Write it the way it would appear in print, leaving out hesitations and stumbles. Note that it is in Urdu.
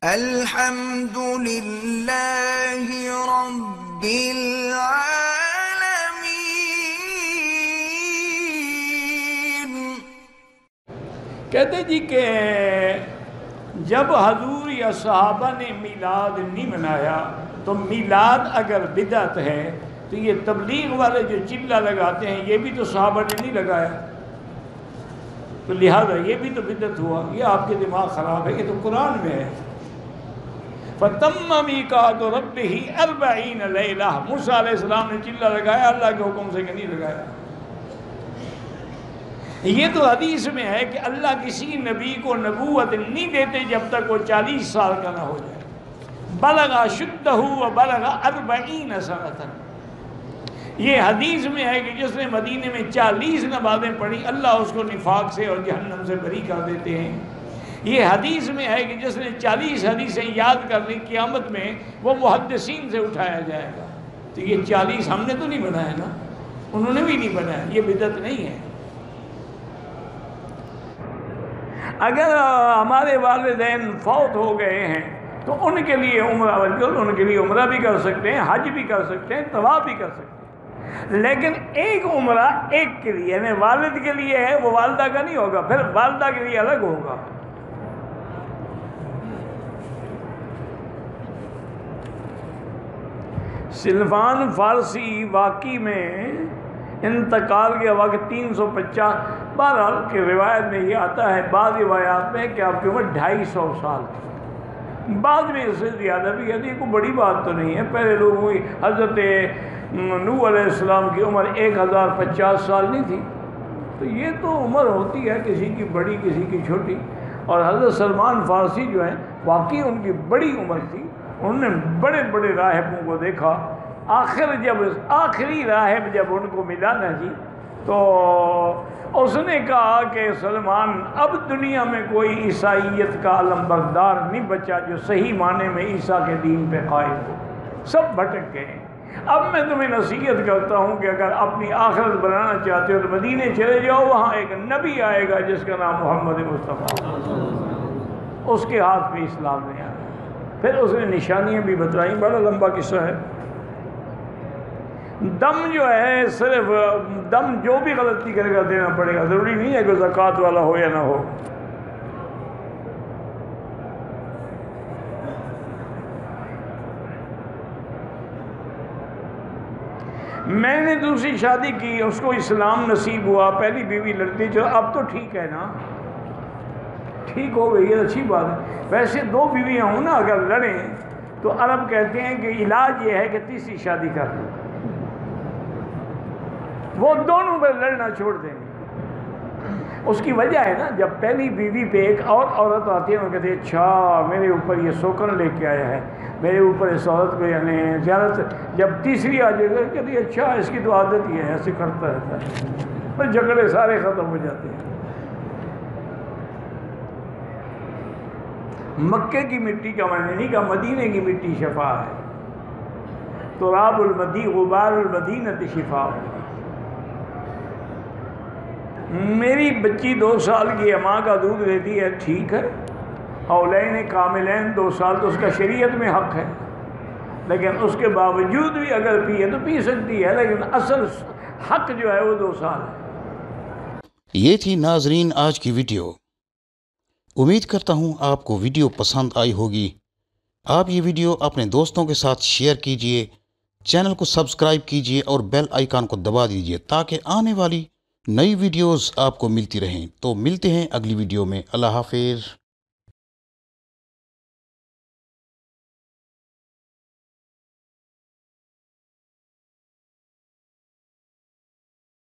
الحمد للہ رب العالمین۔ کہتے جی کہ جب حضور یا صحابہ نے میلاد نہیں منایا تو میلاد اگر بدعت ہے تو یہ تبلیغ والے جو چلہ لگاتے ہیں یہ بھی تو صحابہ نے نہیں لگایا، تو لہذا یہ بھی تو بدعت ہوا۔ یہ آپ کے دماغ خراب ہے، یہ تو قرآن میں ہے۔ فَتَمَّ مِيقَاتُ رَبِّهِ 40 لَيْلَةً، موسیٰ علیہ السلام نے چلہ لگایا اللہ کے حکم سے کہ نہیں لگایا۔ یہ تو حدیث میں ہے کہ اللہ کسی نبی کو نبوت نہیں دیتے جب تک وہ 40 سال کا نہ ہو جائے۔ بلغ شدہ و بلغ 40 سنۃ، یہ حدیث میں ہے کہ جس نے مدینے میں 40 نمازیں پڑھی اللہ اس کو نفاق سے اور جہنم سے بری کر دیتے ہیں۔ یہ حدیث میں ہے کہ جس نے 40 حدیثیں یاد کر لی قیامت میں وہ محدثین سے اٹھایا جائے گا۔ تو یہ 40 ہم نے تو نہیں بنایا نا، انہوں نے بھی نہیں بنایا، یہ بدعت نہیں ہے۔ اگر ہمارے والدین فوت ہو گئے ہیں تو ان کے لیے عمرہ، ان کے لیے عمرہ بھی کر سکتے ہیں، حج بھی کر سکتے ہیں، طواف بھی کر سکتے ہیں، لیکن ایک عمرہ ایک کے لیے، یعنی والد کے لیے ہے وہ والدہ کا نہیں ہوگا، پھر والدہ کے لیے الگ ہوگا۔ سلمان فارسی واقعی میں انتقال کے وقت 350، بہرحال کی روایت میں یہ آتا ہے، بعض روایات میں کہ آپ کی عمر 250 سال تھی، بعض میں اس سے زیادہ بھی ہے۔ یہ کوئی بڑی بات تو نہیں ہے، پہلے لوگوں کی حضرت نوح علیہ السلام کی عمر 1050 سال نہیں تھی، تو یہ تو عمر ہوتی ہے کسی کی بڑی کسی کی چھوٹی۔ اور حضرت سلمان فارسی جو ہیں واقعی ان کی بڑی عمر تھی، انہوں نے بڑے بڑے راہبوں کو دیکھا، آخری راہب جب ان کو ملا نا جی تو اس نے کہا کہ سلمان اب دنیا میں کوئی عیسائیت کا علم بردار نہیں بچا جو صحیح معنی میں عیسیٰ کے دین پہ قائم ہو، سب بھٹک گئے۔ اب میں تمہیں نصیحت کرتا ہوں کہ اگر اپنی آخرت بنانا چاہتے ہو تو مدینے چلے جاؤ، وہاں ایک نبی آئے گا جس کا نام محمد مصطفیٰ، اس کے ہاتھ پہ اسلام نہیں آیا۔ پھر اس نے نشانیاں بھی بتلائیں، بڑا لمبا قصہ ہے۔ دم جو ہے صرف دم جو بھی غلطی کرے گا دینا پڑے گا، ضروری نہیں ہے کہ زکوٰۃ والا ہو یا نہ ہو۔ میں نے دوسری شادی کی، اس کو اسلام نصیب ہوا، پہلی بیوی لڑتی، چلو اب تو ٹھیک ہے نا، ٹھیک ہو گئی ہے، اچھی بات ہے۔ ویسے 2 بیویاں ہوں نا اگر لڑیں تو عرب کہتے ہیں کہ علاج یہ ہے کہ تیسری شادی کر لو، وہ دونوں پر لڑنا چھوڑ دیں گے۔ اس کی وجہ ہے نا، جب پہلی بیوی پہ ایک اور عورت آتی ہے وہ کہتے ہیں اچھا میرے اوپر یہ سوکن لے کے آیا ہے، میرے اوپر اس عورت کو یعنی زیادت۔ جب تیسری آ جائے گا کہتے ہیں اچھا اس کی تو عادت ہی ہے، ایسے کرتا رہتا ہے، پھر جھگڑے سارے ختم ہو جاتے ہیں۔ مکے کی مٹی کا میں نے نہیں کہا، مدینے کی مٹی شفا ہے، تراب المدی غبار المدینۃ شفا۔ میری بچی 2 سال کی ہے، ماں کا دودھ دیتی ہے، ٹھیک ہے، حولین کاملین 2 سال تو اس کا شریعت میں حق ہے، لیکن اس کے باوجود بھی اگر پیے تو پی سکتی ہے، لیکن اصل حق جو ہے وہ 2 سال ہے۔ یہ تھی ناظرین آج کی ویڈیو۔ امید کرتا ہوں آپ کو ویڈیو پسند آئی ہوگی۔ آپ یہ ویڈیو اپنے دوستوں کے ساتھ شیئر کیجئے، چینل کو سبسکرائب کیجئے اور بیل آئیکن کو دبا دیجئے تاکہ آنے والی نئی ویڈیوز آپ کو ملتی رہیں۔ تو ملتے ہیں اگلی ویڈیو میں، اللہ حافظ۔